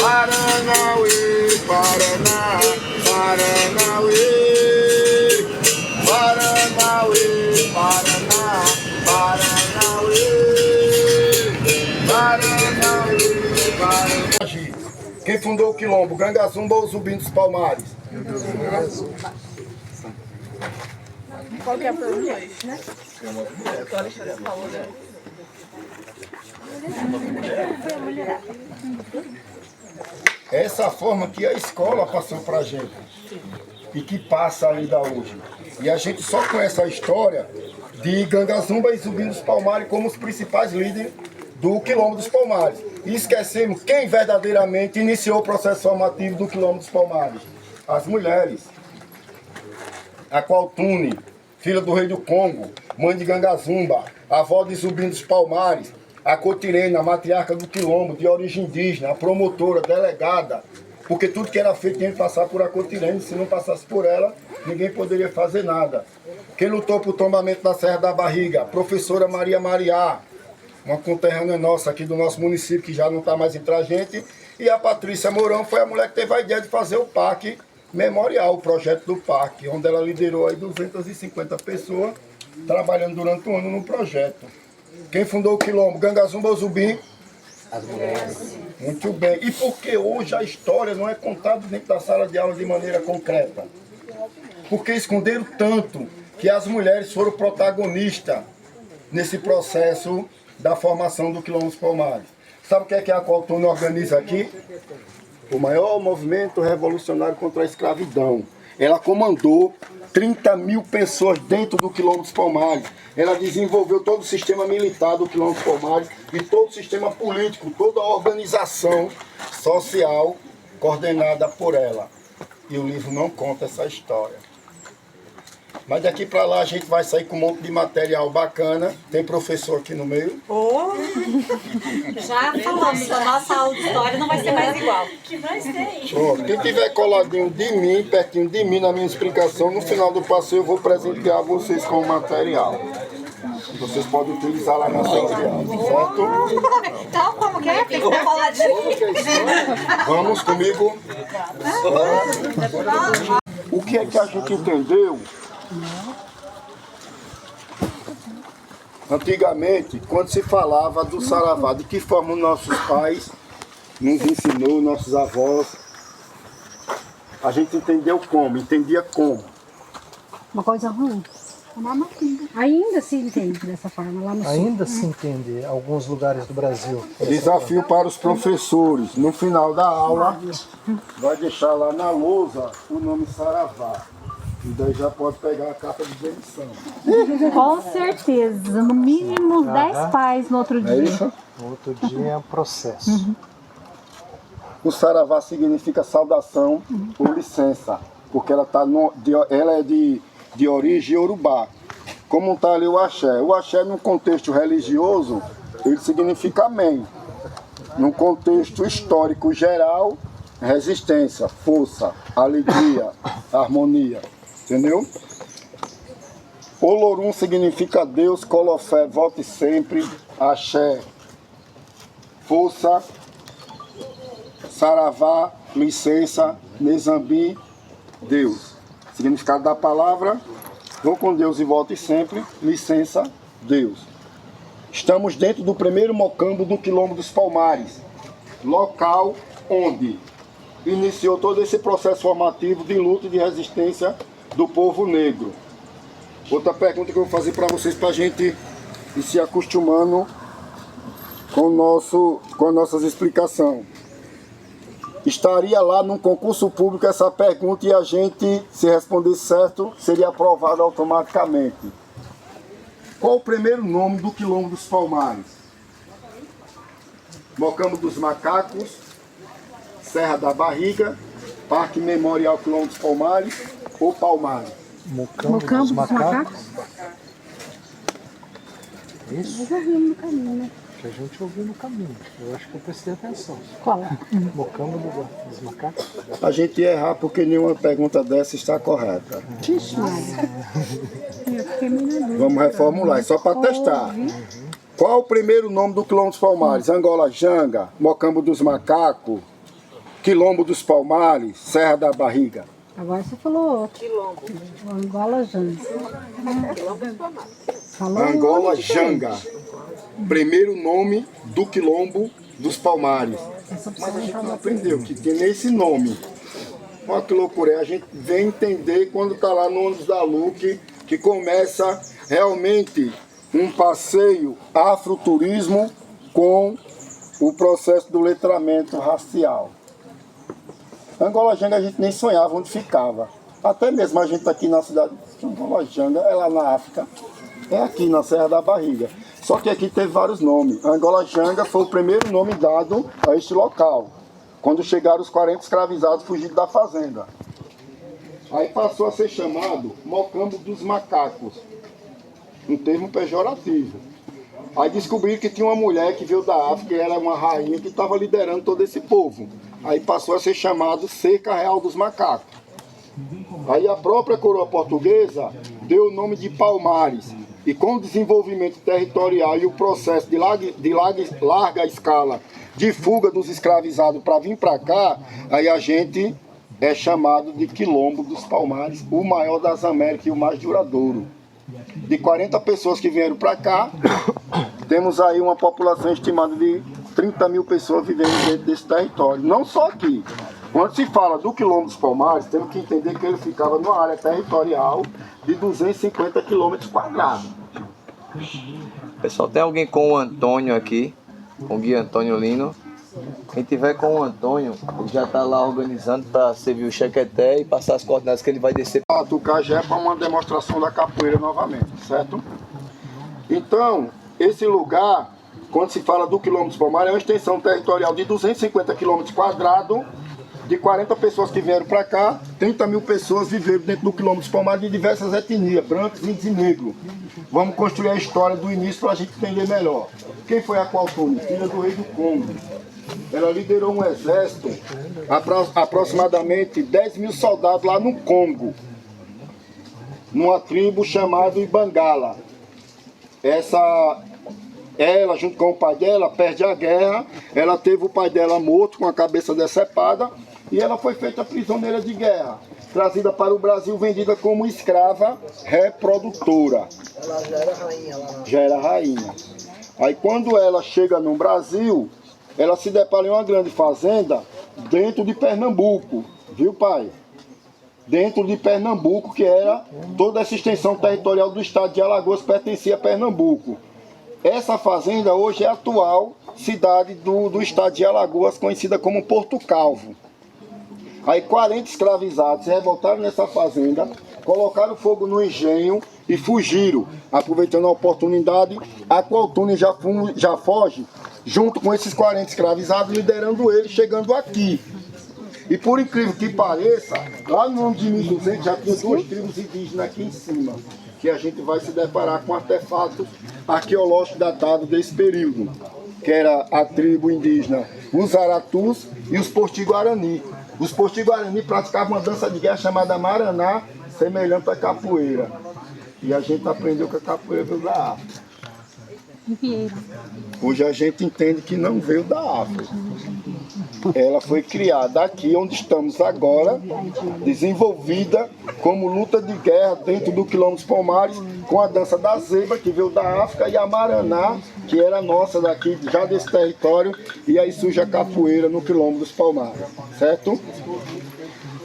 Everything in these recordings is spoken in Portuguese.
Paranauê, Paraná, Paranauê, Paranauê, Paraná, Paranauê, Paranauê, Paraná. Quem fundou o quilombo? Gangazumba ou Zumbi dos Palmares? Qual que é a pergunta? A Alexandra falou, né? Essa é a forma que a escola passou pra gente e que passa ainda hoje. E a gente só conhece a história de Gangazumba e Zumbi dos Palmares como os principais líderes do Quilombo dos Palmares. E esquecemos quem verdadeiramente iniciou o processo formativo do Quilombo dos Palmares. As mulheres. A Qualtune, filha do rei do Congo, mãe de Gangazumba, avó de Zumbi dos Palmares, a Cotirena, a matriarca do Quilombo, de origem indígena, a promotora, delegada, porque tudo que era feito tinha que passar por a Cotirena, e se não passasse por ela, ninguém poderia fazer nada. Quem lutou por tombamento da Serra da Barriga, a professora Maria Mariá, uma conterrânea nossa aqui do nosso município, que já não está mais entre a gente, e a Patrícia Mourão foi a mulher que teve a ideia de fazer o parque memorial, o projeto do parque, onde ela liderou aí 250 pessoas, trabalhando durante um ano no projeto. Quem fundou o Quilombo? Gangazumba ou Zumbi? As mulheres. Muito bem. E por que hoje a história não é contada dentro da sala de aula de maneira concreta? Porque esconderam tanto que as mulheres foram protagonistas nesse processo da formação do Quilombo dos Palmares. Sabe o que é a Qualtune organiza aqui? O maior movimento revolucionário contra a escravidão. Ela comandou 30 mil pessoas dentro do Quilombo dos Palmares. Ela desenvolveu todo o sistema militar do Quilombo dos Palmares e todo o sistema político, toda a organização social coordenada por ela. E o livro não conta essa história. Mas daqui para lá a gente vai sair com um monte de material bacana. Tem professor aqui no meio. Oh. Já falamos, a nossa aula de história não vai ser mais igual. Que mais tem? Quem tiver coladinho de mim, pertinho de mim na minha explicação, no final do passeio eu vou presentear vocês com o material. Vocês podem utilizar lá na sala de aula, certo? Então, como que é? Tem que estar coladinho. Vamos comigo? O que é que a gente entendeu? Antigamente, quando se falava do saravá, de que forma nossos pais nos ensinou, nossos avós, a gente entendia como. Uma coisa ruim. Ainda se entende dessa forma lá no sul. Ainda se entende em alguns lugares do Brasil. Desafio para os professores. No final da aula, vai deixar lá na lousa o nome saravá. E daí já pode pegar a carta de demissão. Com certeza. No mínimo 10 pais no outro dia. É isso? No outro dia é um processo. O saravá significa saudação ou licença, porque ela é de origem iorubá. Como está ali o axé? O axé, num contexto religioso, ele significa amém. Num contexto histórico geral, resistência, força, alegria, harmonia. Entendeu? Olorum significa Deus, Colofé, volte sempre, axé, força, saravá, licença, Nezambi, Deus. Significado da palavra, vou com Deus e volte sempre, licença, Deus. Estamos dentro do primeiro mocambo do Quilombo dos Palmares, local onde iniciou todo esse processo formativo de luta e de resistência do povo negro. Outra pergunta que eu vou fazer para vocês, para a gente ir se acostumando com as nossas explicações. Estaria lá num concurso público essa pergunta e a gente, se respondesse certo, seria aprovado automaticamente. Qual o primeiro nome do Quilombo dos Palmares? Mocambo dos Macacos, Serra da Barriga, Parque Memorial Quilombo dos Palmares ou Palmares? Mocambo dos Macacos. Isso? Nós ouvimos no caminho, né? Que a gente ouviu no caminho. Eu acho que eu prestei atenção. Qual? Mocambo dos Macacos. A gente ia errar porque nenhuma pergunta dessa está correta. Vixe, Maria. Eu fiquei meio na dúvida. Vamos reformular, é só para testar. Qual o primeiro nome do Quilombo dos Palmares? Angola Janga, Mocambo dos Macacos, Quilombo dos Palmares, Serra da Barriga. Agora você falou outro. Quilombo. O Angola Janga. Quilombo dos Palmares. Falou Angola outro diferente. Janga. Primeiro nome do Quilombo dos Palmares. Essa Mas a opção gente tá não boa. aprendeu que tem esse nome. Olha que loucura, a gente vem entender quando está lá no ônibus da Luque, que começa realmente um passeio afroturismo com o processo do letramento racial. Angola Janga a gente nem sonhava onde ficava. Até mesmo a gente aqui na cidade de Angola Janga, é lá na África, é aqui na Serra da Barriga. Só que aqui teve vários nomes. Angola Janga foi o primeiro nome dado a este local, quando chegaram os 40 escravizados fugidos da fazenda. Aí passou a ser chamado Mocambo dos Macacos, um termo pejorativo. Aí descobriram que tinha uma mulher que veio da África, e era uma rainha que estava liderando todo esse povo. Aí passou a ser chamado Cerca Real dos Macacos. Aí a própria coroa portuguesa deu o nome de Palmares. E com o desenvolvimento territorial e o processo de larga escala de fuga dos escravizados para vir para cá, aí a gente é chamado de Quilombo dos Palmares, o maior das Américas e o mais duradouro. De 40 pessoas que vieram para cá, temos aí uma população estimada de 30 mil pessoas vivendo dentro desse território. Não só aqui. Quando se fala do Quilombo dos Palmares, temos que entender que ele ficava numa área territorial de 250 quilômetros quadrados. Pessoal, tem alguém com o Antônio aqui, com o Guia Antônio Lino. Quem tiver com o Antônio, ele já está lá organizando para servir o chequeté e passar as coordenadas que ele vai descer. A Tucajé é para uma demonstração da capoeira novamente, certo? Então, esse lugar, quando se fala do Quilombo dos Palmares, é uma extensão territorial de 250 quilômetros quadrados, de 40 pessoas que vieram para cá, 30 mil pessoas viveram dentro do Quilombo dos Palmares de diversas etnias, brancos, índios e negros. Vamos construir a história do início para a gente entender melhor. Quem foi a Aqualtune? Filha do rei do Congo. Ela liderou um exército, aproximadamente 10 mil soldados lá no Congo, numa tribo chamada Ibangala. Ela, junto com o pai dela, perde a guerra. Ela teve o pai dela morto com a cabeça decepada e ela foi feita prisioneira de guerra, trazida para o Brasil, vendida como escrava reprodutora. Ela já era rainha lá. Já era rainha. Aí quando ela chega no Brasil, ela se depara em uma grande fazenda dentro de Pernambuco, viu, pai? Dentro de Pernambuco, que era toda essa extensão territorial do estado de Alagoas, pertencia a Pernambuco. Essa fazenda hoje é a atual cidade do estado de Alagoas, conhecida como Porto Calvo. Aí 40 escravizados se revoltaram nessa fazenda, colocaram fogo no engenho e fugiram. Aproveitando a oportunidade, a Aqualtune já foge, junto com esses 40 escravizados, liderando eles, chegando aqui. E por incrível que pareça, lá no ano de 1200 já tinha duas tribos indígenas aqui em cima, que a gente vai se deparar com artefatos arqueológicos datados desse período, que era a tribo indígena os Aratus e os Posti-Guarani. Os Posti-Guarani praticavam uma dança de guerra chamada Maraná, semelhante à capoeira. E a gente aprendeu que a capoeira veio da África. Hoje a gente entende que não veio da África. Ela foi criada aqui onde estamos agora, desenvolvida como luta de guerra dentro do Quilombo dos Palmares, com a dança da zebra, que veio da África, e a Maraná, que era nossa daqui, já desse território, e aí surge a capoeira no Quilombo dos Palmares, certo?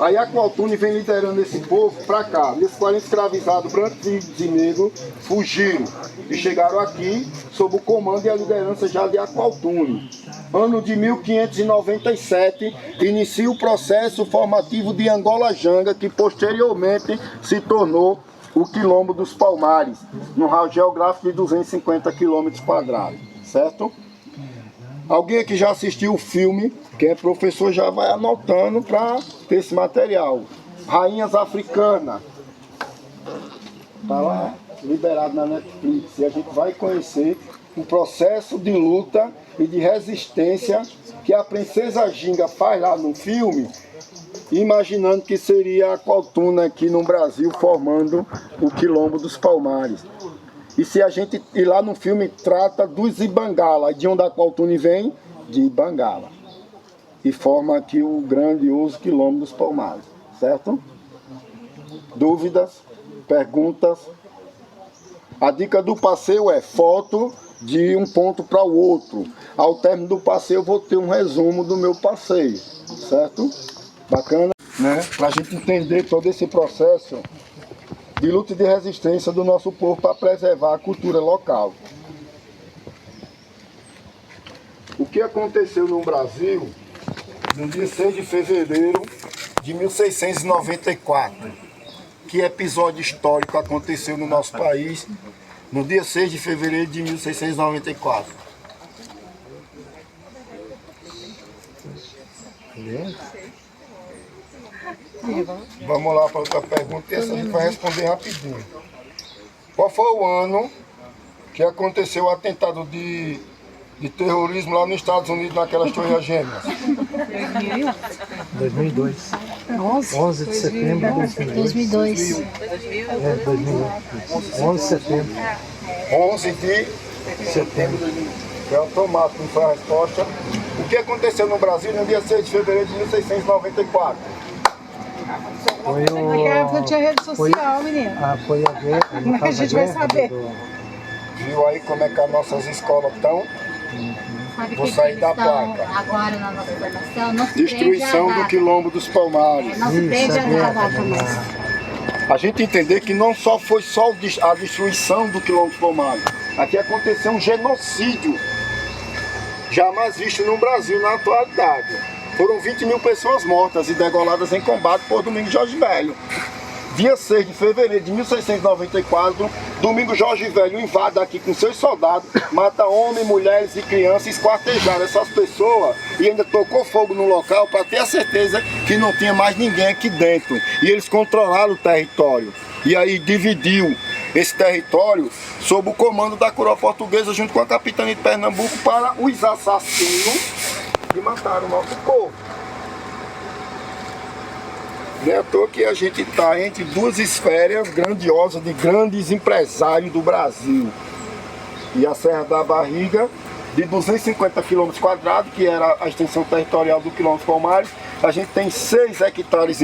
Aí a Aqualtune vem liderando esse povo para cá. Esses 40 escravizados, brancos e negros, fugiram e chegaram aqui sob o comando e a liderança já de Aqualtune. Ano de 1597, inicia o processo formativo de Angola Janga, que posteriormente se tornou o Quilombo dos Palmares, no raio geográfico de 250 quilômetros quadrados, certo? Alguém aqui já assistiu o filme? Quem é professor já vai anotando para ter esse material. Rainhas Africanas. Está lá, liberado na Netflix. E a gente vai conhecer o processo de luta e de resistência que a princesa Ginga faz lá no filme, imaginando que seria a Aqualtune aqui no Brasil formando o Quilombo dos Palmares. E se a gente ir lá no filme, trata dos Ibangala. De onde a Aqualtune vem? De Ibangala. e forma aqui o grandioso quilômetro dos Palmares, certo? Dúvidas? Perguntas? A dica do passeio é foto de um ponto para o outro. Ao término do passeio eu vou ter um resumo do meu passeio, certo? Bacana, né? Para a gente entender todo esse processo de luta e de resistência do nosso povo para preservar a cultura local. O que aconteceu no Brasil no dia 6 de fevereiro de 1694? Que episódio histórico aconteceu no nosso país no dia 6 de fevereiro de 1694? Vamos lá para outra pergunta e essa a gente vai responder rapidinho. Qual foi o ano que aconteceu o atentado de terrorismo lá nos Estados Unidos, naquelas torres gêmeas? 2002. 11 de setembro de 2002. 11 de setembro. 11 de setembro. Foi automático, não foi a resposta. O que aconteceu no Brasil no dia 6 de fevereiro de 1694? Naquela época não tinha rede social, menino. Foi a guerra. Como é que a gente vai saber? Viu aí como é que as nossas escolas estão? Vou sair da placa. Agora na nossa formação, não se Destruição do quilombo dos Palmares. Não se prende a data mais. A gente entender que não só foi só a destruição do quilombo dos Palmares. Aqui aconteceu um genocídio jamais visto no Brasil na atualidade. Foram 20 mil pessoas mortas e degoladas em combate por Domingos Jorge Velho. Dia 6 de fevereiro de 1694, Domingos Jorge Velho invade aqui com seus soldados, mata homens, mulheres e crianças, esquartejaram essas pessoas e ainda tocou fogo no local para ter a certeza que não tinha mais ninguém aqui dentro. E eles controlaram o território. E aí dividiu esse território sob o comando da coroa portuguesa junto com a capitania de Pernambuco para os assassinos que mataram o nosso povo. Não é à toa que a gente está entre duas esferas grandiosas de grandes empresários do Brasil. E a Serra da Barriga, de 250 km², que era a extensão territorial do quilômetro Palmares, a gente tem 6,5 hectares.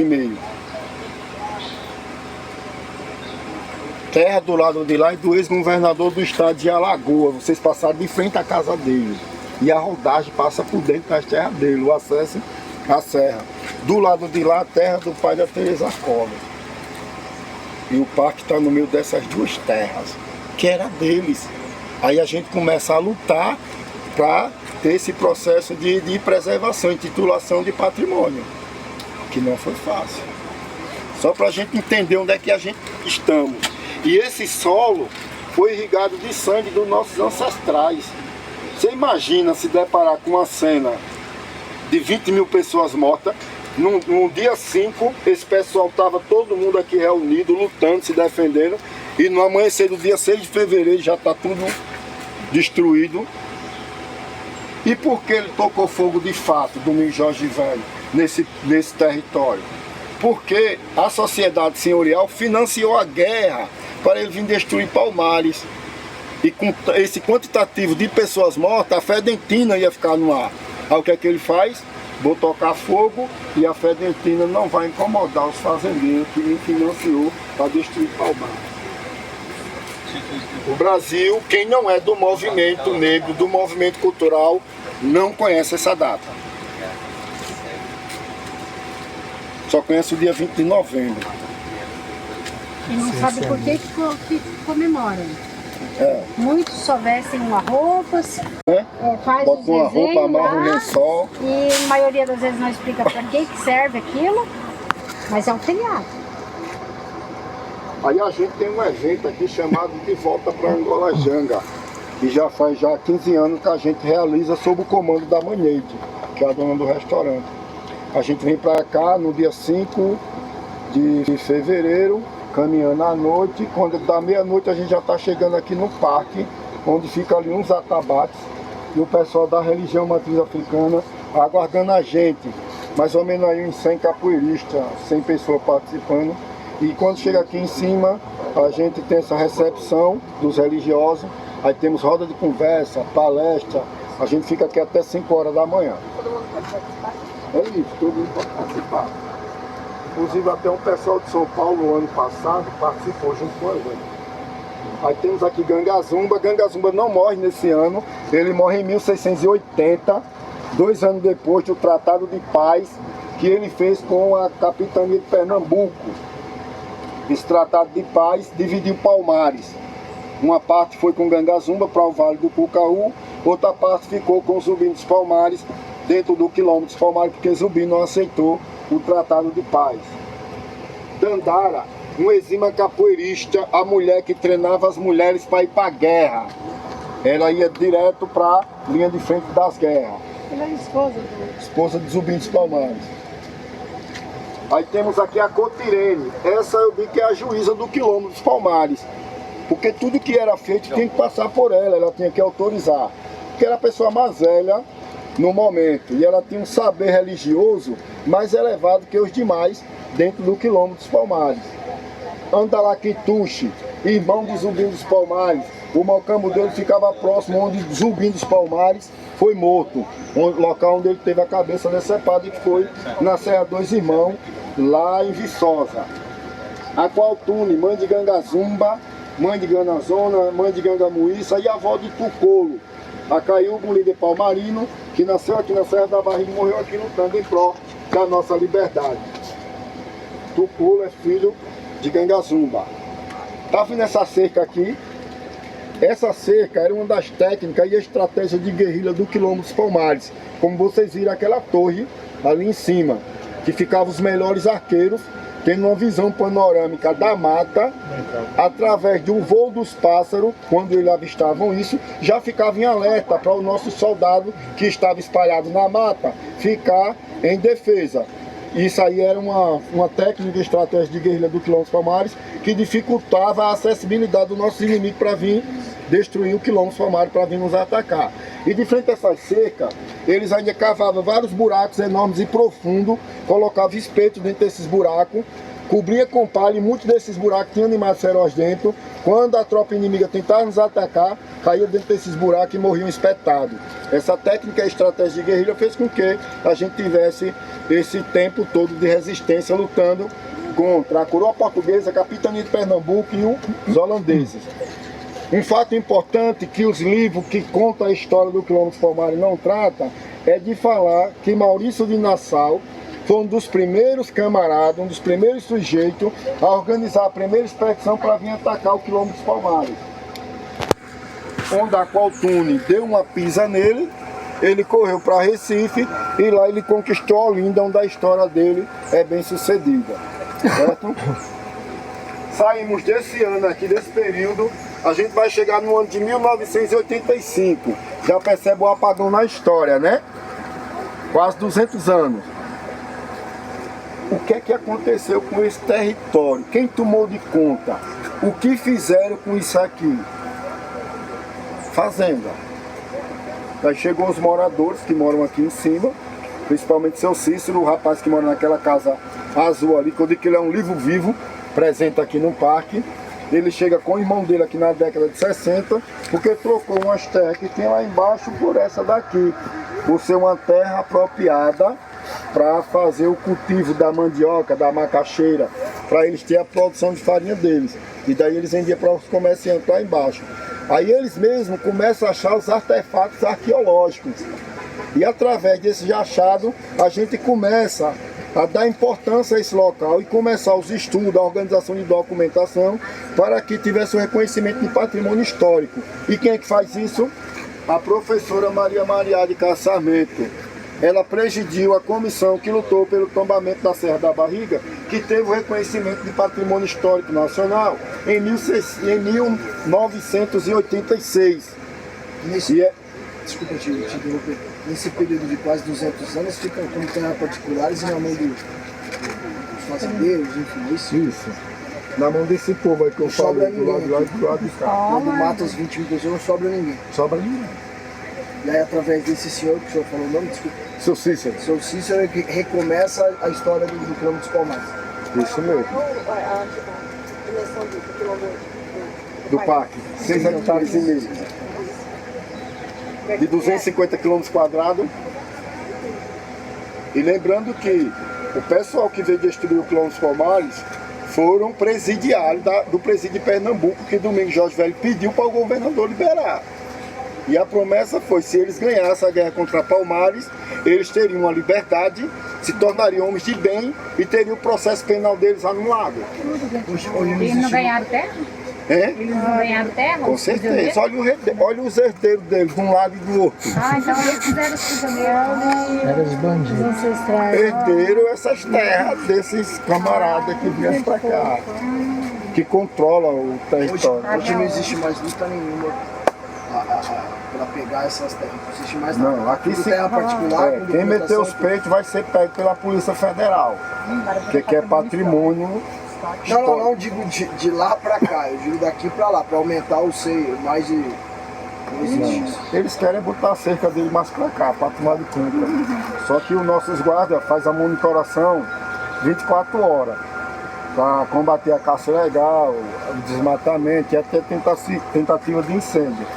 Terra do lado de lá e do ex-governador do estado de Alagoas. Vocês passaram de frente à casa dele. E a rodagem passa por dentro das terras dele, o acesso à serra. Do lado de lá, a terra do pai da Teresa Collor. E o parque está no meio dessas duas terras, que era deles. Aí a gente começa a lutar para ter esse processo de preservação e titulação de patrimônio, que não foi fácil. Só para a gente entender onde é que a gente estamos. E esse solo foi irrigado de sangue dos nossos ancestrais. Você imagina se deparar com uma cena de 20 mil pessoas mortas. No dia 5, esse pessoal estava todo mundo aqui reunido, lutando, se defendendo. E no amanhecer do dia 6 de fevereiro já está tudo destruído. E por que ele tocou fogo de fato, Domingos Jorge Velho, nesse território? Porque a sociedade senhorial financiou a guerra para ele vir destruir Palmares. E com esse quantitativo de pessoas mortas, a Fedentina ia ficar no ar. Aí o que é que ele faz? Vou tocar fogo e a Fedentina não vai incomodar os fazendeiros que me financiou para destruir Palmares. O Brasil, quem não é do movimento negro, do movimento cultural, não conhece essa data. Só conhece o dia 20 de novembro. E não sabe por que comemoram. Muitos só vestem uma roupa, faz bota os uma roupa, desenhos amarra um lá, lençol. e a maioria das vezes não explica para que serve aquilo, mas é um feriado. Aí a gente tem um evento aqui chamado de Volta para Angola Janga. E já faz 15 anos que a gente realiza sob o comando da Maneide, que é a dona do restaurante. A gente vem para cá no dia 5 de fevereiro, caminhando à noite. Quando dá meia-noite a gente já está chegando aqui no parque, onde fica ali uns atabates. E o pessoal da religião matriz africana aguardando a gente. Mais ou menos aí uns 100 capoeiristas, 100 pessoas participando. E quando chega aqui em cima, a gente tem essa recepção dos religiosos. Aí temos roda de conversa, palestra. A gente fica aqui até 5 horas da manhã. Todo mundo pode participar? É isso, todo mundo pode participar. Inclusive até um pessoal de São Paulo, ano passado, participou junto com a gente. Aí temos aqui Gangazumba. Gangazumba não morre nesse ano, ele morre em 1680, 2 anos depois do Tratado de Paz que ele fez com a capitania de Pernambuco. Esse Tratado de Paz dividiu Palmares. Uma parte foi com Gangazumba para o Vale do Pucaú, outra parte ficou com Zumbi dos Palmares, dentro do quilômetro dos Palmares, porque Zumbi não aceitou o Tratado de Paz. Dandara, uma exímia capoeirista, a mulher que treinava as mulheres para ir para a guerra. Ela ia direto para a linha de frente das guerras. Ela é esposa de Zumbi dos Palmares. Aí temos aqui a Cotirene. Essa eu vi que é a juíza do quilômetro dos Palmares. Porque tudo que era feito tinha que passar por ela, ela tinha que autorizar. Porque era a pessoa mais velha no momento. E ela tinha um saber religioso mais elevado que os demais dentro do quilômetro dos Palmares. Andalaquituxe, irmão de Zumbi dos Palmares. O malcambo dele ficava próximo onde Zumbi dos Palmares foi morto. Local onde ele teve a cabeça decepada, que foi na Serra dos Irmãos, lá em Viçosa. Aqualtune, mãe de Gangazumba, mãe de Ganazona, mãe de Gangamuíça e avó de Tucolo. A Caiúbo, líder palmarino, que nasceu aqui na Serra da Barriga e morreu aqui lutando em prol da nossa liberdade. Tucolo é filho de Gangazumba. Tá vendo essa cerca aqui? Essa cerca era uma das técnicas e estratégias de guerrilha do quilômetro dos Palmares. Como vocês viram aquela torre ali em cima, que ficavam os melhores arqueiros, tendo uma visão panorâmica da mata, através de um voo dos pássaros, quando eles avistavam isso, já ficavam em alerta para o nosso soldado que estava espalhado na mata, ficar em defesa. Isso aí era uma técnica e estratégia de guerrilha do quilômetro dos Palmares que dificultava a acessibilidade do nosso inimigo para vir destruir o quilômetro dos Palmares, para vir nos atacar. E de frente a essa cerca, eles ainda cavavam vários buracos enormes e profundos, colocavam espetos dentro desses buracos, cobria com palha e muitos desses buracos tinham animais ferozes dentro. Quando a tropa inimiga tentava nos atacar, caía dentro desses buracos e morriam espetados. Essa técnica e estratégia de guerrilha fez com que a gente tivesse esse tempo todo de resistência lutando contra a coroa portuguesa, a capitania de Pernambuco e os holandeses. Um fato importante que os livros que contam a história do quilômetro dos Palmares não tratam é de falar que Maurício de Nassau foi um dos primeiros camaradas, um dos primeiros sujeitos a organizar a primeira expedição para vir atacar o quilômetro dos Palmares. Onde a Aqualtune deu uma pisa nele, ele correu para Recife e lá ele conquistou Olinda, onde a história dele é bem sucedida. Certo? Saímos desse ano aqui, desse período, a gente vai chegar no ano de 1985. Já percebe o apagão na história, né? Quase 200 anos. O que é que aconteceu com esse território? Quem tomou de conta? O que fizeram com isso aqui? Fazenda. Aí chegou os moradores que moram aqui em cima, principalmente seu Cícero, o rapaz que mora naquela casa azul ali, que eu digo que ele é um livro vivo, presente aqui no parque. Ele chega com o irmão dele aqui na década de 60, porque trocou umas terras que tem lá embaixo por essa daqui, por ser uma terra apropriada para fazer o cultivo da mandioca, da macaxeira, para eles terem a produção de farinha deles. E daí eles vendiam para os comerciantes lá embaixo. Aí eles mesmos começam a achar os artefatos arqueológicos. E através desse achado, a gente começa a dar importância a esse local e começar os estudos, a organização de documentação, para que tivesse o reconhecimento de patrimônio histórico. E quem é que faz isso? A professora Maria de Sarmento. Ela presidiu a comissão que lutou pelo tombamento da Serra da Barriga, que teve o reconhecimento de patrimônio histórico nacional em 1986. Desculpa te interromper. Nesse período de quase 200 anos, ficam como terras particulares e na mão dos fazendeiros, enfim, isso. Na mão desse povo aí que eu falei, do lado de cá. Quando mata os 20 mil pessoas, não sobra ninguém. Sobra ninguém. E aí, através desse senhor, que o senhor falou o nome, desculpa. Seu Cícero. Seu Cícero é que recomeça a história do quilômetro dos Palmares. Isso mesmo. A dimensão do quilômetro do parque, 6 hectares e meio. De 250 km². E lembrando que o pessoal que veio destruir o Quilombo dos Palmares foram presidiários do presídio de Pernambuco, que Domingos Jorge Velho pediu para o governador liberar. E a promessa foi, se eles ganhassem a guerra contra Palmares, eles teriam a liberdade, se tornariam homens de bem e teriam o processo penal deles anulado. Eles não ganharam terra? Eles não ganharam terra? Com certeza. Olha os herdeiros deles, de um lado e do outro. Então eles fizeram os prisioneiros. Eram os bandidos. Herderam essas terras desses camaradas que vieram pra cá, que controlam o território. Hoje não existe mais luta nenhuma para pegar essas terras. Não existe mais nada. Não, aqui Tudo se terra particular. quem meter os peitos vai ser pego pela Polícia Federal, que é patrimônio. Não digo de lá pra cá, eu digo daqui pra lá, pra aumentar o seio, mais de... Não existe isso. Eles querem botar a cerca dele mais pra cá, pra tomar de conta. Só que os nossos guardas fazem a monitoração 24 horas, para combater a caça ilegal, o desmatamento e até tentativa de incêndio.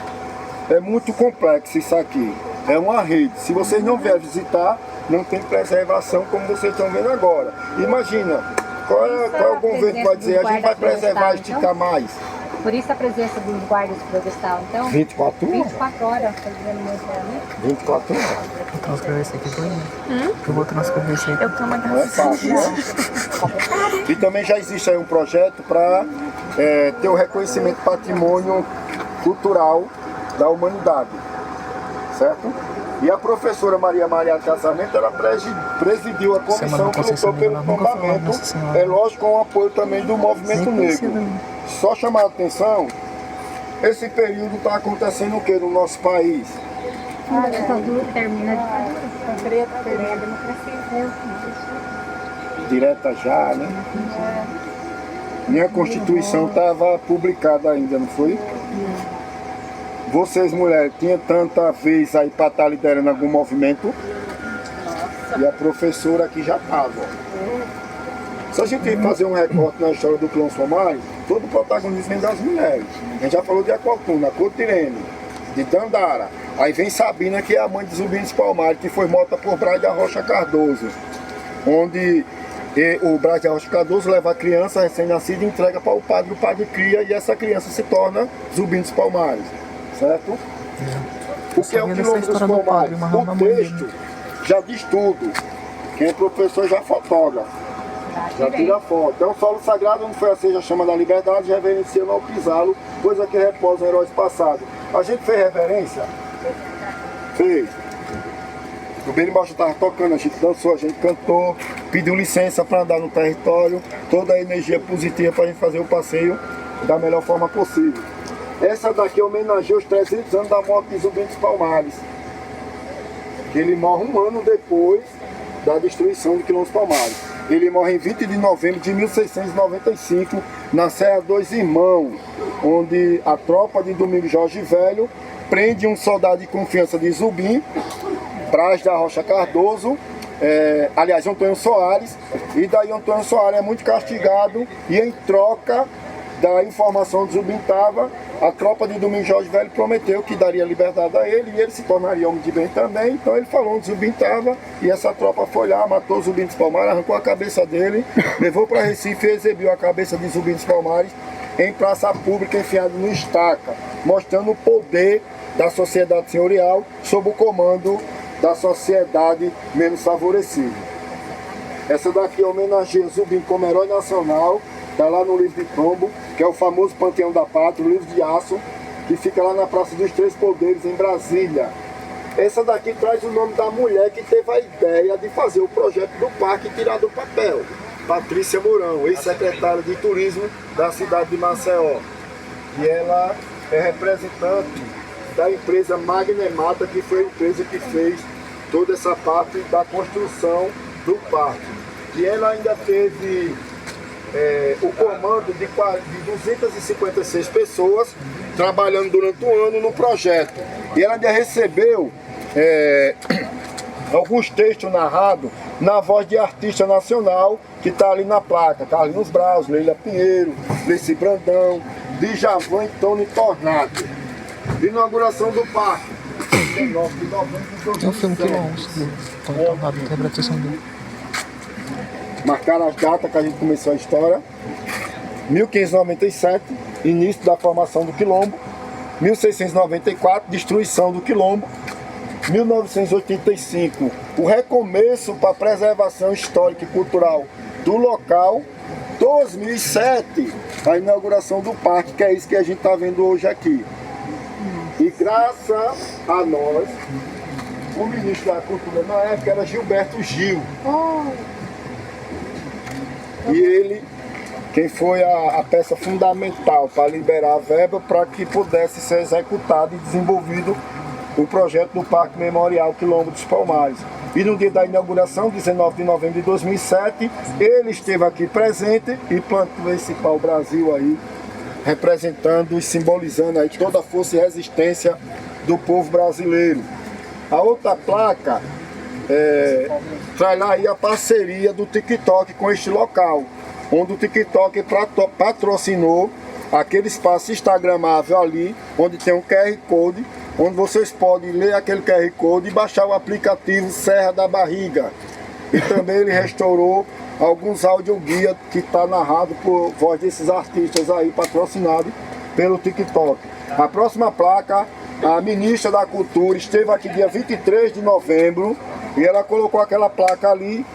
É muito complexo isso aqui, é uma rede. Se vocês não vierem visitar, não tem preservação como vocês estão vendo agora. Imagina, qual é o governo que vai dizer, a gente vai preservar, esticar mais? Por isso a presença dos guardas florestais, então? 24 horas? 24 horas, fazendo monitoramento. 24 horas. Vou transcrever isso aqui por mim. Eu vou transcrever isso aqui. Eu tomo a Não é fácil, né? E também já existe aí um projeto para ter o reconhecimento patrimônio cultural da humanidade, certo? E a professora Maria Casamento, ela presidiu a comissão que lutou pelo tombamento, é lógico, com o apoio também do movimento negro. Só chamar a atenção, esse período está acontecendo o que no nosso país? A ditadura termina a democracia. Direta já, né? Minha Constituição estava publicada ainda, não foi? Vocês, mulheres, tinham tanta vez aí para estar liderando algum movimento? E a professora aqui já estava. Se a gente fazer um recorte na história do Quilombo dos Palmares, todo o protagonismo vem das mulheres. A gente já falou de Aqualtuna, Cotirene, de Dandara. Aí vem Sabina, que é a mãe de Zumbi dos Palmares, que foi morta por Braz da Rocha Cardoso. Onde o Braz da Rocha Cardoso leva a criança recém-nascida e entrega para o padre cria, e essa criança se torna Zumbi dos Palmares. Certo? O que é o Quilombo dos Palmares? O texto já diz tudo. Quem é professor já é fotógrafo, já tira foto. Então o solo sagrado, onde foi aceita a chama da liberdade, reverenciando ao pisá-lo, coisa que reposa heróis passados. A gente fez reverência? Fez. O berimbau já estava tocando, a gente dançou, a gente cantou, pediu licença para andar no território, toda a energia positiva para a gente fazer o passeio da melhor forma possível. Essa daqui homenageia os 300 anos da morte de Zumbi dos Palmares. Ele morre um ano depois da destruição de Quilombo dos Palmares. Ele morre em 20 de novembro de 1695, na Serra dos Irmãos, onde a tropa de Domingos Jorge Velho prende um soldado de confiança de Zumbi, Braz da Rocha Cardoso, aliás, Antônio Soares, e daí Antônio Soares é muito castigado, e em troca da informação de Zubintava, a tropa de Domingos Jorge Velho prometeu que daria liberdade a ele, e ele se tornaria homem de bem também. Então ele falou onde Zubintava, e essa tropa foi lá, matou Zumbi dos Palmares, arrancou a cabeça dele, levou para Recife e exibiu a cabeça de Zumbi dos Palmares em praça pública, enfiado no estaca, mostrando o poder da sociedade senhorial sob o comando da sociedade menos favorecida. Essa daqui homenageia Zumbi como herói nacional. Está lá no livro de Tombo, que é o famoso Panteão da Pátria, o livro de aço, que fica lá na Praça dos Três Poderes, em Brasília. Essa daqui traz o nome da mulher que teve a ideia de fazer o projeto do parque e tirar do papel. Patrícia Mourão, ex-secretária de Turismo da cidade de Maceió. E ela é representante da empresa Magnemata, que foi a empresa que fez toda essa parte da construção do parque. E ela ainda teve o comando de 256 pessoas trabalhando durante um ano no projeto. E ela ainda recebeu alguns textos narrados na voz de artista nacional que está ali na placa. Carlinhos Braz, Leila Pinheiro, Leci Brandão, Djavan e Tony Tornado. Inauguração do parque. 19 de novembro de 2007. Tem um filme que lança do Antônio Tornado, interpretação dele. Marcaram as datas que a gente começou a história. 1597, início da formação do Quilombo. 1694, destruição do Quilombo. 1985, o recomeço para a preservação histórica e cultural do local. 2007, a inauguração do parque, que é isso que a gente está vendo hoje aqui. E graças a nós, o ministro da Cultura na época era Gilberto Gil. E ele, quem foi a peça fundamental para liberar a verba para que pudesse ser executado e desenvolvido o projeto do Parque Memorial Quilombo dos Palmares. E no dia da inauguração, 19 de novembro de 2007, ele esteve aqui presente e plantou esse pau-brasil aí, representando e simbolizando aí toda a força e resistência do povo brasileiro. A outra placa traz lá aí a parceria do TikTok com este local, onde o TikTok patrocinou aquele espaço instagramável ali, onde tem um QR Code, onde vocês podem ler aquele QR Code e baixar o aplicativo Serra da Barriga. E também ele restaurou alguns audioguias que está narrado por voz desses artistas aí, patrocinado pelo TikTok. A próxima placa, a ministra da Cultura esteve aqui dia 23 de novembro e ela colocou aquela placa ali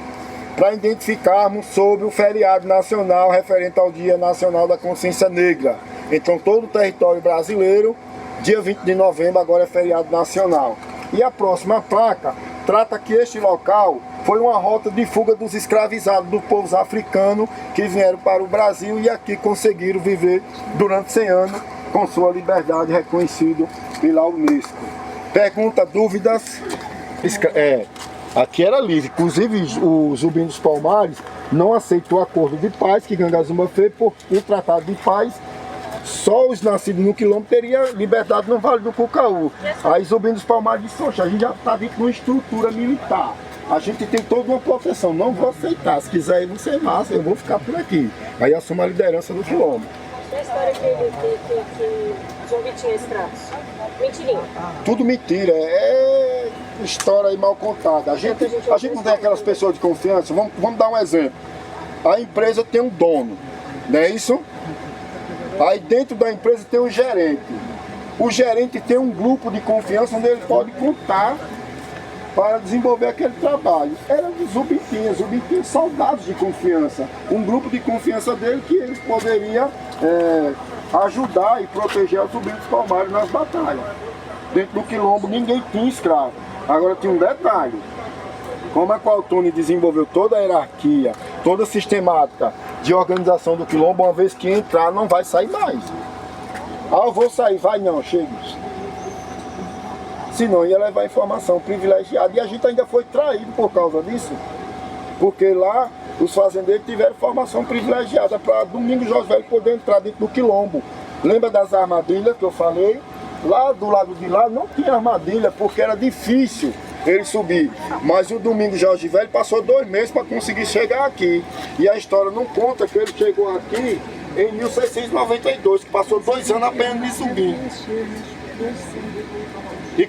para identificarmos sobre o feriado nacional referente ao Dia Nacional da Consciência Negra. Então todo o território brasileiro, dia 20 de novembro, agora é feriado nacional. E a próxima placa trata que este local foi uma rota de fuga dos escravizados do povo africano que vieram para o Brasil e aqui conseguiram viver durante 100 anos com sua liberdade reconhecida pela Unesco. Pergunta, dúvidas? Aqui era livre, inclusive o Zumbi dos Palmares não aceitou o acordo de paz que Gangazumba fez por um tratado de paz. Só os nascidos no Quilombo teriam liberdade no Vale do Cucaú. Aí Zumbi dos Palmares disse, poxa, a gente já está dentro de uma estrutura militar. A gente tem toda uma proteção, não vou aceitar. Se quiser ir, você é massa, eu vou ficar por aqui. Aí assume a liderança do Quilombo. A história que Zumbi tinha escravos. Mentirinha. Tudo mentira, é história aí mal contada. A gente não tem aquelas pessoas de confiança. Vamos dar um exemplo. A empresa tem um dono, não é isso? Aí dentro da empresa tem um gerente. O gerente tem um grupo de confiança onde ele pode contar para desenvolver aquele trabalho. Era de Zumbi tinha soldados de confiança. Um grupo de confiança dele que eles poderiam ajudar e proteger os Zumbi dos Palmares nas batalhas. Dentro do Quilombo ninguém tinha escravo. Agora tinha um detalhe. Como a Qualtune desenvolveu toda a hierarquia, toda a sistemática de organização do Quilombo, uma vez que entrar não vai sair mais. Ah, eu vou sair, vai não, chega. Senão ia levar informação privilegiada e a gente ainda foi traído por causa disso. Porque lá os fazendeiros tiveram formação privilegiada para Domingos Jorge Velho poder entrar dentro do Quilombo. Lembra das armadilhas que eu falei? Lá do lado de lá não tinha armadilha porque era difícil ele subir. Mas o Domingos Jorge Velho passou 2 meses para conseguir chegar aqui. E a história não conta que ele chegou aqui em 1692, que passou 2 anos apenas de subir. E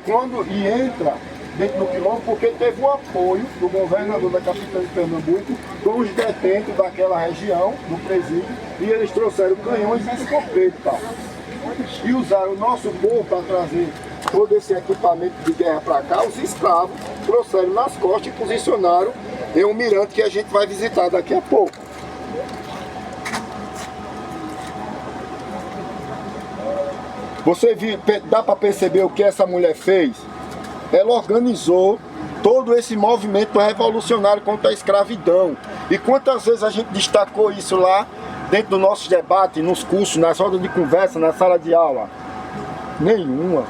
entra dentro do Quilombo porque teve o apoio do governador da capital de Pernambuco com os detentos daquela região, do presídio, e eles trouxeram canhões e escopetas. E usaram o nosso povo para trazer todo esse equipamento de guerra para cá. Os escravos trouxeram nas costas e posicionaram em um mirante que a gente vai visitar daqui a pouco. Você dá para perceber o que essa mulher fez? Ela organizou todo esse movimento revolucionário contra a escravidão. E quantas vezes a gente destacou isso lá dentro dos nossos debates, nos cursos, nas rodas de conversa, na sala de aula? Nenhuma.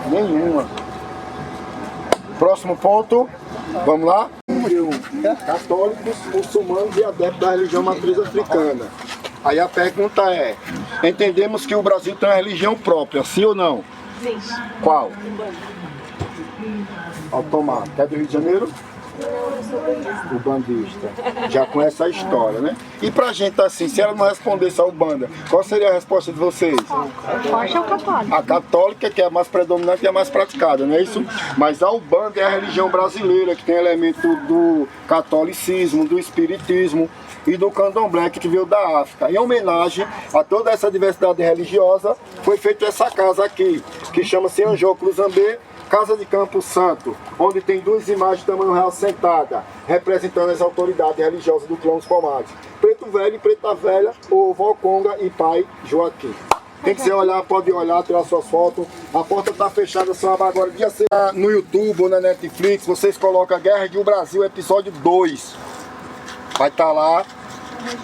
Nenhuma. Próximo ponto, vamos lá? Católicos, muçulmanos e adeptos da religião matriz africana. Aí a pergunta é, entendemos que o Brasil tem uma religião própria, sim ou não? Sim. Qual? Automático. É do Rio de Janeiro? Não, eu sou bandista. O bandista. Já conhece a história, né? E pra gente assim, se ela não respondesse ao banda, qual seria a resposta de vocês? Forte é o católico. A católica, que é a mais predominante e a mais praticada, não é isso? Mas a Umbanda é a religião brasileira, que tem elemento do catolicismo, do espiritismo e do candomblé, que veio da África. Em homenagem a toda essa diversidade religiosa, foi feita essa casa aqui, que chama-se Anjô Cruzambê, Casa de Campo Santo, onde tem duas imagens de tamanho real sentadas, representando as autoridades religiosas do clã dos Palmares. Preto Velho e Preta Velha, ou Vó Conga e Pai Joaquim. Quem quiser olhar, pode olhar, tirar suas fotos. A porta está fechada, só abre agora. Dia no YouTube ou na Netflix, vocês colocam Guerra de Brasil, episódio 2. Vai estar lá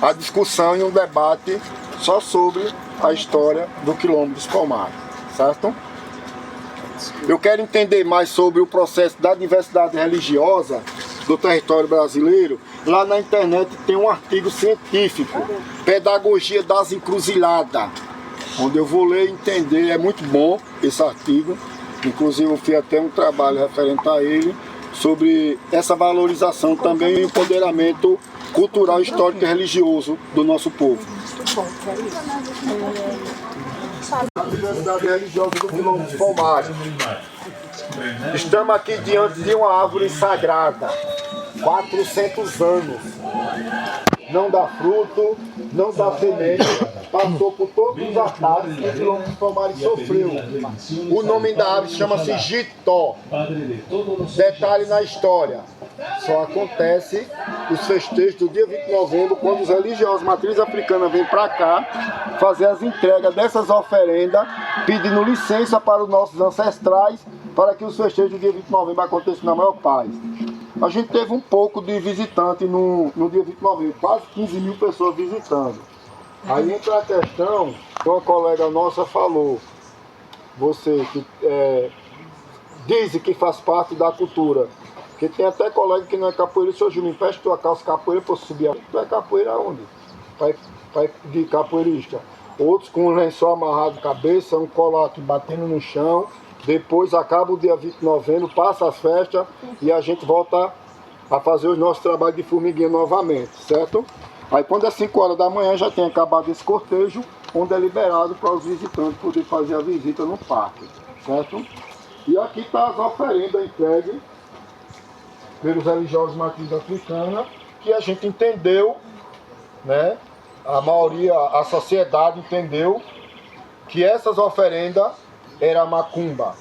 a discussão e um debate só sobre a história do Quilombo dos Palmares, certo? Eu quero entender mais sobre o processo da diversidade religiosa do território brasileiro. Lá na internet tem um artigo científico, Pedagogia das Encruzilhadas, onde eu vou ler e entender. É muito bom esse artigo, inclusive eu fiz até um trabalho referente a ele, sobre essa valorização também e empoderamento cultural, histórico e religioso do nosso povo. A diversidade religiosa do Quilombo dos Palmares. Estamos aqui diante de uma árvore sagrada, 400 anos. Não dá fruto, não dá semente, passou por todos os ataques que o Quilombo dos Palmares sofreu. O nome da árvore chama-se Jitó. Detalhe na história: só acontece os festejos do dia 20 de novembro, quando os religiosos matriz africana vêm para cá fazer as entregas dessas oferendas, pedindo licença para os nossos ancestrais, para que os festejos do dia 20 de novembro aconteçam na maior paz. A gente teve um pouco de visitante no dia 20 de novembro, quase 15 mil pessoas visitando. Aí entra a questão que uma colega nossa falou: você que diz que faz parte da cultura, porque tem até colega que não é capoeira. Seu Júlio, empresta tua calça capoeira para subir. Tu é capoeira aonde? De capoeirista. Outros com um lençol amarrado na cabeça, um colar batendo no chão. Depois acaba o dia 20 de novembro, passa as festas e a gente volta a fazer os nossos trabalhos de formiguinha novamente, certo? Aí quando é 5 horas da manhã já tem acabado esse cortejo, onde é liberado para os visitantes poderem fazer a visita no parque, certo? E aqui está as oferendas entregues pelos religiosos matriz africana, que a gente entendeu, né? A maioria, a sociedade entendeu que essas oferendas era macumba.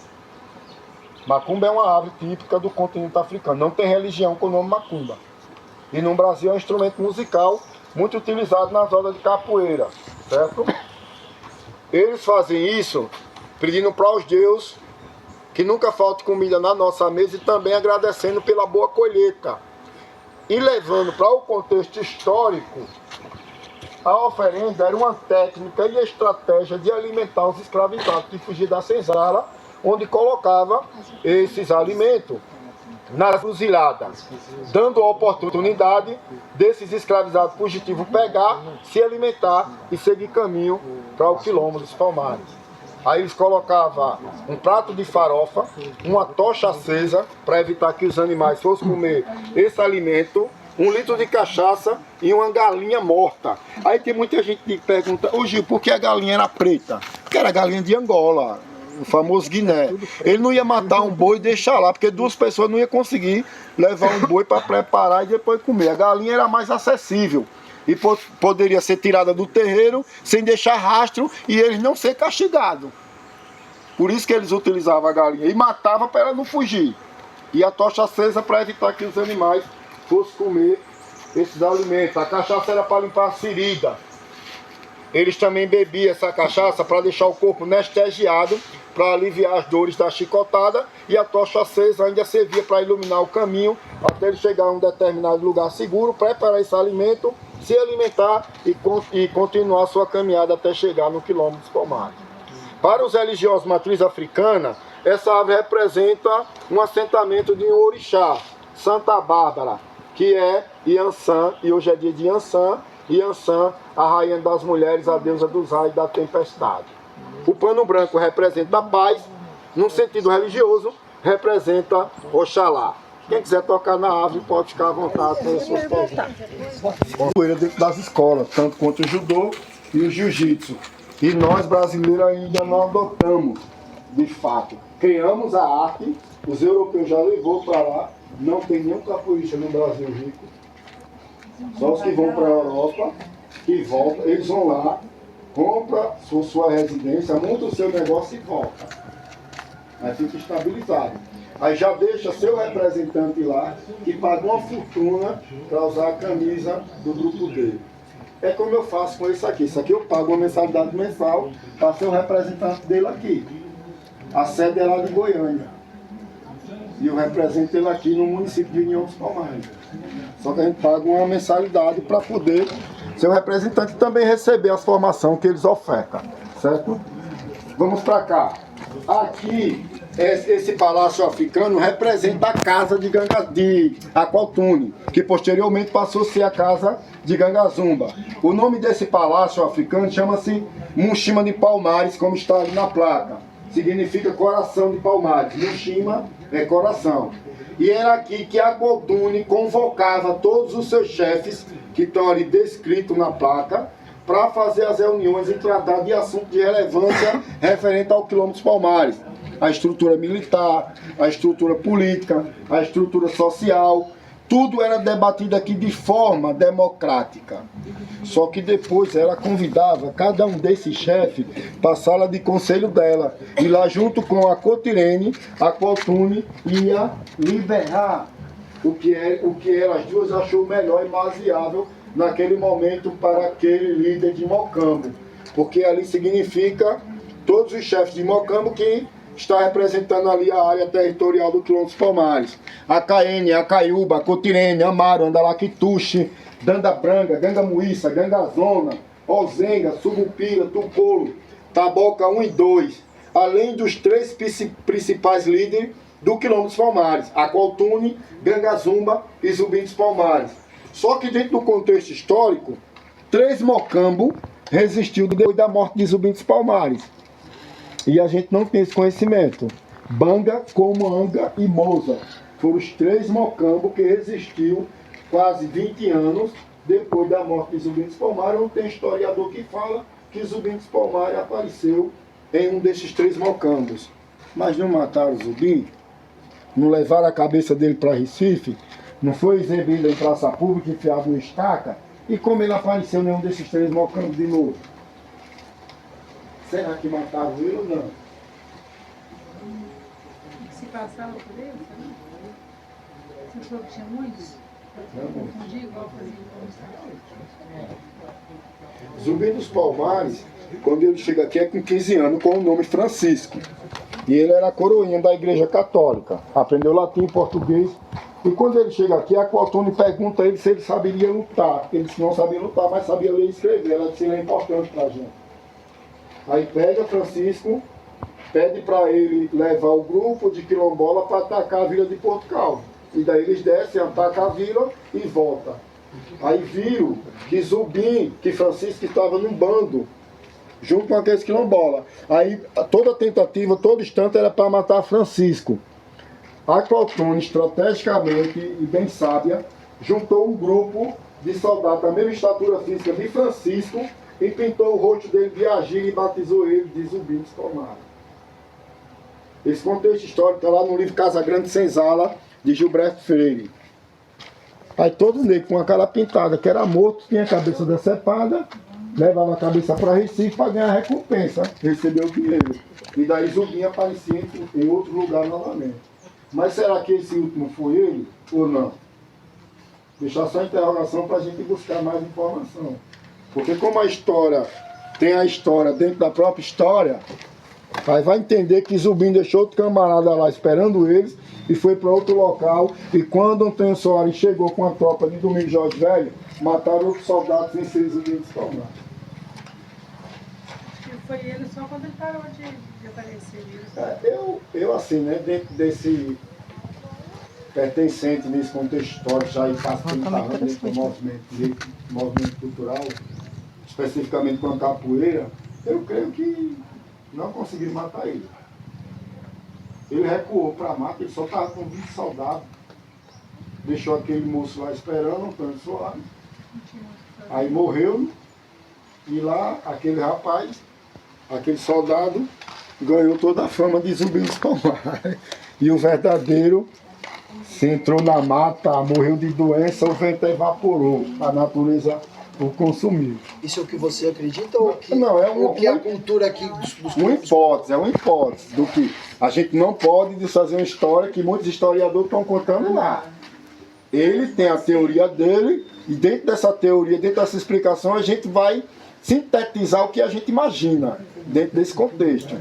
Macumba é uma árvore típica do continente africano. Não tem religião com o nome macumba. E no Brasil é um instrumento musical muito utilizado nas rodas de capoeira, certo? Eles fazem isso pedindo para os deuses que nunca falte comida na nossa mesa e também agradecendo pela boa colheita. E levando para o contexto histórico, a oferenda era uma técnica e estratégia de alimentar os escravizados que fugiam da senzala, onde colocava esses alimentos nas encruzilhadas, dando a oportunidade desses escravizados fugitivos pegar, se alimentar e seguir caminho para o Quilombo dos Palmares. Aí eles colocavam um prato de farofa, uma tocha acesa para evitar que os animais fossem comer esse alimento, 1 litro de cachaça e uma galinha morta. Aí tem muita gente que pergunta: ô Gil, por que a galinha era preta? Porque era galinha de Angola, o famoso Guiné. Ele não ia matar um boi e deixar lá, porque 2 pessoas não iam conseguir levar um boi para preparar e depois comer. A galinha era mais acessível e poderia ser tirada do terreiro sem deixar rastro e eles não ser castigados. Por isso que eles utilizavam a galinha e matavam para ela não fugir. E a tocha acesa para evitar que os animais fosse comer esses alimentos. A cachaça era para limpar as feridas. Eles também bebiam essa cachaça para deixar o corpo anestesiado, para aliviar as dores da chicotada, e a tocha acesa ainda servia para iluminar o caminho até ele chegar a um determinado lugar seguro, preparar esse alimento, se alimentar e continuar sua caminhada até chegar no Quilombo dos Palmares. Para os religiosos matriz africana, essa árvore representa um assentamento de um orixá, Santa Bárbara, que é Iansã, e hoje é dia de Iansã, Iansã, a rainha das mulheres, a deusa dos raios e da tempestade. O pano branco representa a paz, num sentido religioso, representa Oxalá. Quem quiser tocar na árvore pode ficar à vontade com as suas perguntas. Capoeira dentro das escolas, tanto quanto o judô e o jiu-jitsu. E nós brasileiros ainda não adotamos, de fato. Criamos a arte, os europeus já levou para lá, não tem nenhum capoeirista no Brasil rico. Só os que vão para a Europa, que voltam, eles vão lá, compram sua residência, montam o seu negócio e voltam. Aí fica estabilizado. Aí já deixa seu representante lá, que paga uma fortuna para usar a camisa do grupo dele. É como eu faço com isso aqui. Isso aqui eu pago uma mensalidade mensal para ser o representante dele aqui. A sede é lá de Goiânia. E eu represento ele aqui no município de União dos Palmares. Só que a gente paga uma mensalidade para poder ser o representante e também receber as formações que eles ofertam. Certo? Vamos para cá. Aqui, esse palácio africano representa a casa de Aqualtune, que posteriormente passou a ser a casa de Gangazumba. O nome desse palácio africano chama-se Mushima de Palmares, como está ali na placa. Significa coração de Palmares. Mushima é coração. E era aqui que Aqualtune convocava todos os seus chefes, que estão ali descritos na placa, para fazer as reuniões e tratar de assuntos de relevância referente ao Quilombo dos Palmares. A estrutura militar, a estrutura política, a estrutura social, tudo era debatido aqui de forma democrática. Só que depois ela convidava cada um desses chefes para a sala de conselho dela. E lá junto com a Cotirene, a Aqualtune ia liberar o que elas duas achou melhor e mais viável naquele momento para aquele líder de Mocambo. Porque ali significa todos os chefes de Mocambo que está representando ali a área territorial do Quilombo dos Palmares. A Caene, a Caiúba, a Cotirene, Amaro, Andalaquituxe, Dandabranga, Gangamuíça, Gangazona, Ozenga, Subupira, Tupolo, Taboca 1 e 2, além dos 3 principais líderes do Quilombo dos Palmares, Aqualtune, Gangazumba e Zumbi dos Palmares. Só que dentro do contexto histórico, 3 Mocambo resistiu depois da morte de Zumbi dos Palmares. E a gente não tem esse conhecimento. Banga, Comanga e Moza foram os 3 Mocambo que resistiu quase 20 anos depois da morte de Zumbi dos Palmares. Não tem historiador que fala que Zumbi dos Palmares apareceu em um desses 3 Mocambos. Mas não mataram o Zumbi, não levaram a cabeça dele para Recife, não foi exibido em praça pública, enfiado no estaca, e como ele apareceu em nenhum desses 3 Mocambos de novo? Será que mataram ele ou não? Se passava por ele, sabe? Você falou que tinha muitos? Confundir igual fazia com Zumbi dos Palmares, quando ele chega aqui, é com 15 anos, com o nome Francisco. E ele era coroinha da Igreja Católica. Aprendeu latim e português. E quando ele chega aqui, a Aqualtune pergunta a ele se ele saberia lutar. Porque ele disse que não sabia lutar, mas sabia ler e escrever. Ela disse que é importante para a gente. Aí pega Francisco, pede para ele levar o grupo de quilombola para atacar a vila de Porto Calvo. E daí eles descem, atacam a vila e voltam. Aí viram que Zumbi, que Francisco estava num bando, junto com aqueles quilombola. Aí toda tentativa, todo instante era para matar Francisco. A Aqualtune, estrategicamente e bem sábia, juntou um grupo de soldados da mesma estatura física de Francisco e pintou o rosto dele de argila e batizou ele de Zumbi dos Palmares. Esse contexto histórico está lá no livro Casa Grande Senzala, de Gilberto Freire. Aí todo negro com a cara pintada, que era morto, tinha a cabeça decepada, levava a cabeça para Recife para ganhar recompensa, recebeu o dinheiro. E daí Zumbi aparecia em outro lugar novamente. Mas será que esse último foi ele ou não? Deixar só a interrogação para a gente buscar mais informação. Porque como a história tem a história dentro da própria história, aí vai entender que Zumbi deixou outro camarada lá esperando eles e foi para outro local. E quando Antônio Soares chegou com a tropa de Domingos Jorge Velho, mataram outros soldados em ser Zumbi dos Palmares. E foi ele só quando ele parou de aparecer. Eu assim, né, dentro desse pertencente nesse contexto histórico, já quase 30 anos dentro do movimento cultural, especificamente com a capoeira, eu creio que não conseguiram matar ele. Ele recuou para a mata, ele só estava com 20 soldados. deixou aquele moço lá esperando, Antônio Soares. Aí morreu, e lá aquele rapaz, aquele soldado, ganhou toda a fama de Zumbi dos Palmares. E o verdadeiro se entrou na mata, morreu de doença, o vento evaporou, a natureza o consumiu. Isso é o que você acredita ou que, Não, é ou que a cultura aqui dos uma hipótese, é uma hipótese do que a gente não pode desfazer uma história que muitos historiadores estão contando lá. Ele tem a teoria dele e dentro dessa teoria, dentro dessa explicação, a gente vai sintetizar o que a gente imagina dentro desse contexto.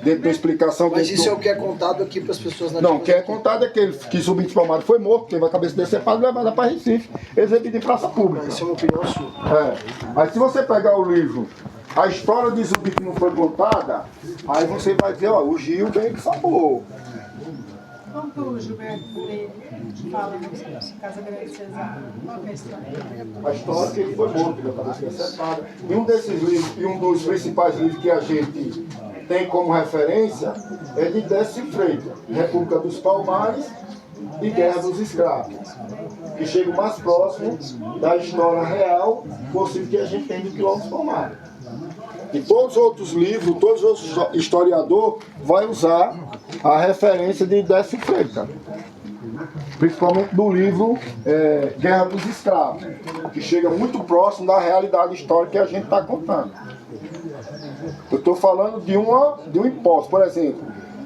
Dentro da explicação... Mas isso é o que é contado aqui para as pessoas na Não, o que é contado é que Zumbi dos Palmares foi morto, teve a cabeça decepada e levada para Recife, exibido em praça pública. Isso é uma opinião sua. É. Aí se você pegar o livro, a história de Zumbi que não foi contada, aí você vai dizer, ó, o Gil bem que sabor. Como que o Gilberto Freire fala no Casa Grande Cesar? Qual é a história? A história que ele foi morto, teve a cabeça decepada. E um desses livros, e um dos principais livros que a gente tem como referência, é de Décio Freitas, República dos Palmares e Guerra dos Escravos, que chega o mais próximo da história real possível que a gente tem do Quilombo dos Palmares. E todos os outros livros, todos os outros historiadores vão usar a referência de Décio Freitas, principalmente do livro Guerra dos Escravos, que chega muito próximo da realidade histórica que a gente está contando. Eu estou falando de uma hipótese, por exemplo,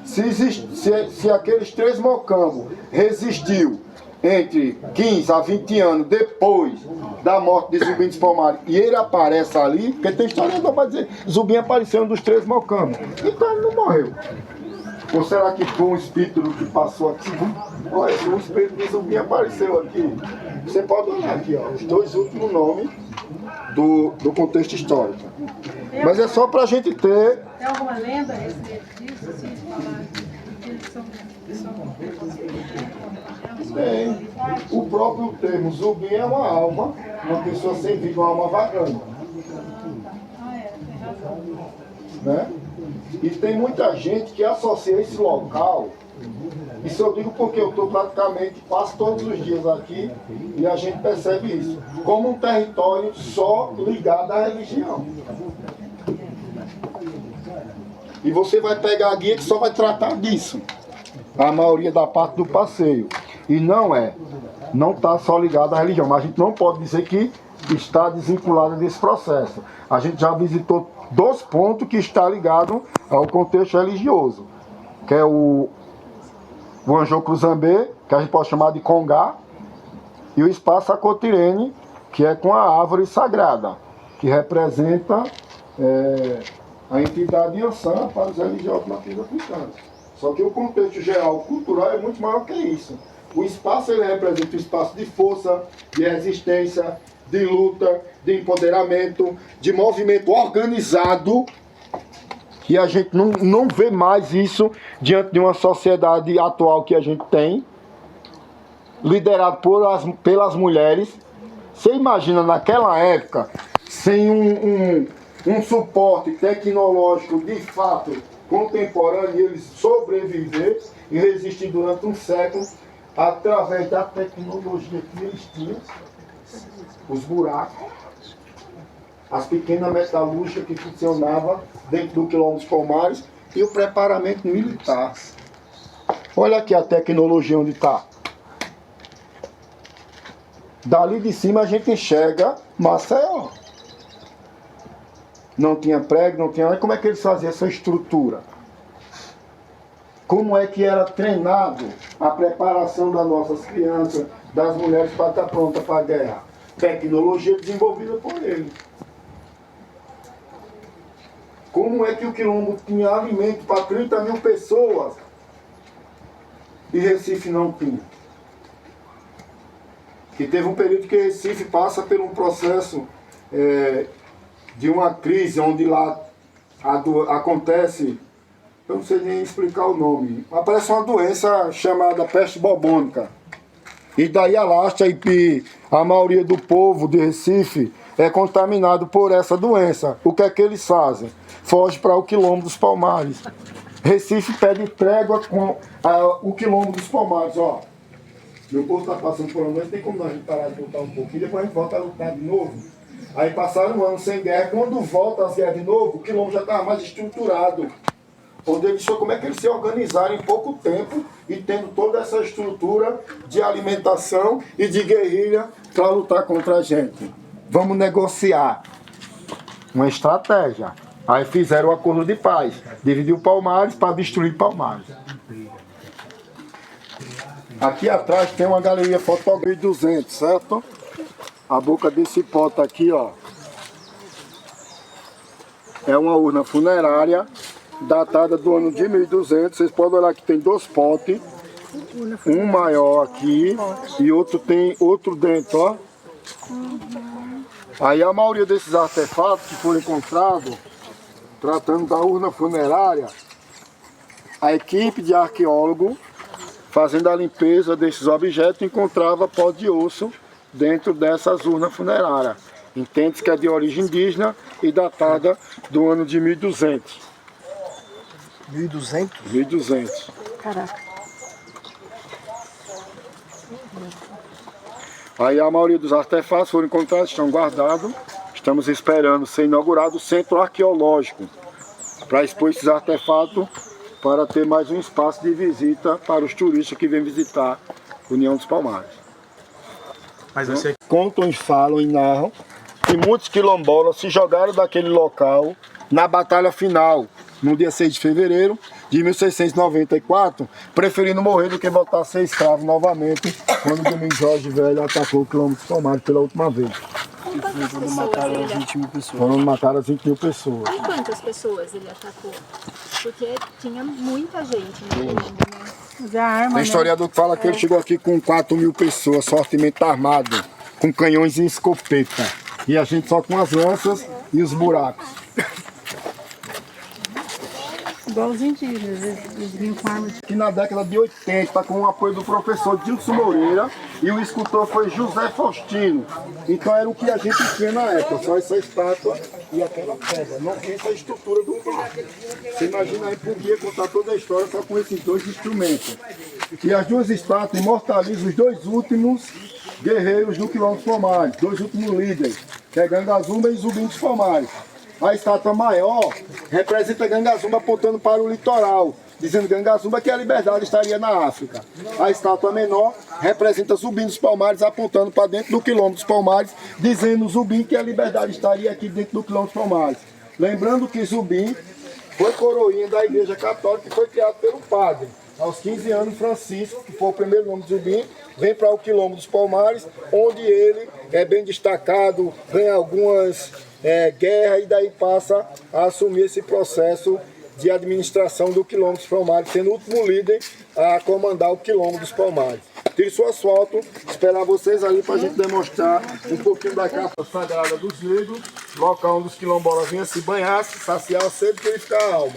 se aqueles 3 mocambos resistiu entre 15 a 20 anos depois da morte de Zumbi dos Palmares e ele aparece ali, porque tem historiador para dizer Zumbi apareceu um dos 3 mocambos, então ele não morreu. Ou será que foi um espírito que passou aqui? Olha, o espírito de Zumbi apareceu aqui. Você pode olhar aqui, ó, os 2 últimos nomes do contexto histórico. Mas é só para a gente ter... Tem alguma lenda a respeito disso, assim, de falar que eles são Tem. O próprio termo zumbi é uma alma, uma pessoa sem vida, uma alma vagante. tem razão. Né? E tem muita gente que associa esse local, isso eu digo porque eu estou praticamente quase todos os dias aqui e a gente percebe isso, como um território só ligado à religião. E você vai pegar a guia que só vai tratar disso, a maioria da parte do passeio. E não está só ligado à religião, mas a gente não pode dizer que está desvinculado desse processo. A gente já visitou 2 pontos que está ligado ao contexto religioso, que é o Anjou Cruzambê, que a gente pode chamar de Congá, e o Espaço Acotirene, que é com a árvore sagrada, que representa a entidade Iansã para os religiosos nativos africanos. Só que o contexto geral cultural é muito maior que isso. O espaço ele representa um espaço de força, de resistência, de luta, de empoderamento, de movimento organizado, e a gente não vê mais isso diante de uma sociedade atual que a gente tem, liderado pelas mulheres. Você imagina naquela época, sem um suporte tecnológico de fato contemporâneo, eles sobreviver e resistir durante um século através da tecnologia que eles tinham, os buracos, as pequenas metalúrgicas que funcionavam dentro do Quilombo dos Palmares e o preparamento militar. Olha aqui a tecnologia onde está. Dali de cima a gente enxerga Maceió. Não tinha prego, não tinha nada. Como é que eles faziam essa estrutura? Como é que era treinado a preparação das nossas crianças, das mulheres para estar prontas para a guerra? Tecnologia desenvolvida por eles. Como é que o Quilombo tinha alimento para 30 mil pessoas e Recife não tinha? Que teve um período que Recife passa por um processo de uma crise, onde lá acontece, eu não sei nem explicar o nome, aparece uma doença chamada peste bubônica. E daí alastra e a maioria do povo de Recife é contaminado por essa doença. O que é que eles fazem? Foge para o Quilombo dos Palmares. Recife pede trégua com o Quilombo dos Palmares, ó. Meu povo está passando por um ano, tem como a gente parar de lutar um pouquinho, depois a gente volta a lutar de novo. Aí passaram um ano sem guerra, quando volta as guerras de novo, o quilombo já estava mais estruturado. Onde eles só como é que eles se organizaram em pouco tempo e tendo toda essa estrutura de alimentação e de guerrilha para lutar contra a gente. Vamos negociar uma estratégia. Aí fizeram o acordo de paz, dividiu Palmares para destruir Palmares. Aqui atrás tem uma galeria fotográfica 200, certo? A boca desse pote aqui, ó, é uma urna funerária datada do ano de 1200. Vocês podem olhar que tem 2 potes, um maior aqui e outro tem outro dentro, ó. Aí a maioria desses artefatos que foram encontrados, tratando da urna funerária, a equipe de arqueólogos, fazendo a limpeza desses objetos, encontrava pó de osso dentro dessas urnas funerárias. Entende-se que é de origem indígena e datada do ano de 1200. 1.200? 1200. Caraca. Aí a maioria dos artefatos foram encontrados, estão guardados. Estamos esperando ser inaugurado o centro arqueológico para expor esses artefatos, para ter mais um espaço de visita para os turistas que vêm visitar a União dos Palmares. Mas você... Contam e falam e narram que muitos quilombolas se jogaram daquele local na batalha final, no dia 6 de fevereiro de 1694, preferindo morrer do que voltar a ser escravo novamente, quando Domingos Jorge Velho atacou o quilombo dos Palmares pela última vez. Quando mataram 20 mil pessoas. Quando mataram 20 mil pessoas. E quantas pessoas ele atacou? Porque tinha muita gente no quilombo, né? Mas a arma, Tem historiador que fala que ele chegou aqui com 4 mil pessoas, fortemente armado, com canhões e escopeta. E a gente só com as lanças e os buracos. igual os indígenas, eles vinham com armas de... Que na década de 80, com o apoio do professor Dilson Moreira, e o escultor foi José Faustino. Então era o que a gente tinha na época, só essa estátua e aquela pedra. Não tem essa estrutura do parque. Você imagina aí por que contar toda a história só com esses dois instrumentos. E as duas estátuas imortalizam os dois últimos guerreiros do Quilombo dos Palmares, dois últimos líderes, que é Gangazumba e Zumbi dos Palmares. A estátua maior representa Gangazumba apontando para o litoral, dizendo Gangazumba que a liberdade estaria na África. A estátua menor representa Zumbi dos Palmares apontando para dentro do Quilombo dos Palmares, dizendo Zumbi que a liberdade estaria aqui dentro do Quilombo dos Palmares. Lembrando que Zumbi foi coroinha da Igreja Católica e foi criado pelo padre. Aos 15 anos, Francisco, que foi o primeiro nome de Zumbi, vem para o Quilombo dos Palmares, onde ele é bem destacado, ganha algumas guerras e daí passa a assumir esse processo de administração do Quilombo dos Palmares, sendo o último líder a comandar o Quilombo dos Palmares. Tire suas fotos, esperar vocês ali para a gente demonstrar um pouquinho da capa sagrada dos negros, local onde os quilombolas vinham se banhar, se saciar a sede e purificar a alma.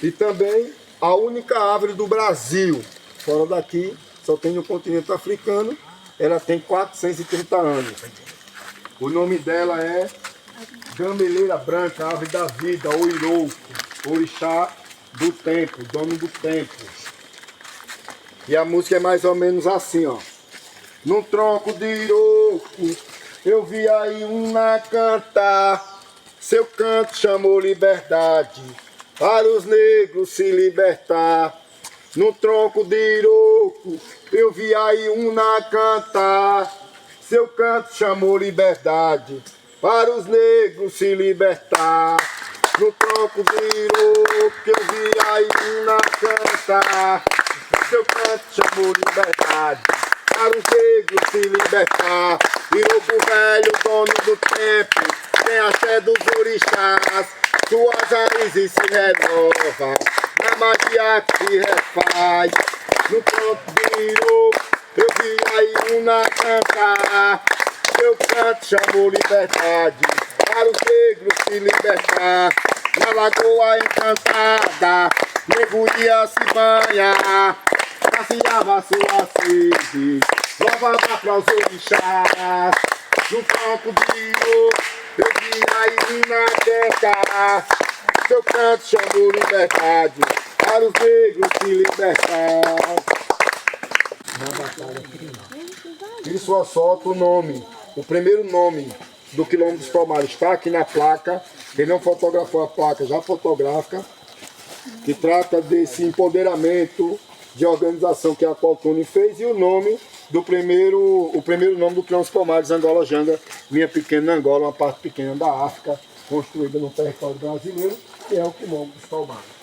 E também a única árvore do Brasil, fora daqui, só tem no continente africano, ela tem 430 anos. O nome dela é Gameleira Branca, árvore da vida, ou Irouco, orixá do tempo, dono do tempo. E a música é mais ou menos assim, ó. Num tronco de Irouco, eu vi aí uma cantar, seu canto chamou liberdade, para os negros se libertar. No tronco de Irouco, eu vi aí uma cantar, seu canto chamou liberdade, para os negros se libertar. No tronco de Irouco, eu vi aí uma cantar, seu canto chamou liberdade, para os negros se libertar. Irouco velho, dono do tempo, tem axé dos orixás, suas raízes se renovam, na magia que se refaz. No tronco de Irouco, eu vi aí uma cantar, seu canto chamou liberdade, para os negros se libertar. Na lagoa encantada, nego ia se banhar, saciava sua sede, louvava para os orixás. No tronco de Irouco, eu vi aí uma cantar, seu canto chamou liberdade, para os negros se libertar. na batalha final. Tire sua foto, o nome. O primeiro nome do Quilombo dos Palmares está aqui na placa. Quem não fotografou a placa já fotografa. Que trata desse empoderamento de organização que a Qualtune fez. E o nome do primeiro nome do Quilombo dos Palmares, Angola Janga, minha pequena Angola, uma parte pequena da África, construída no território brasileiro, que é o Quilombo dos Palmares.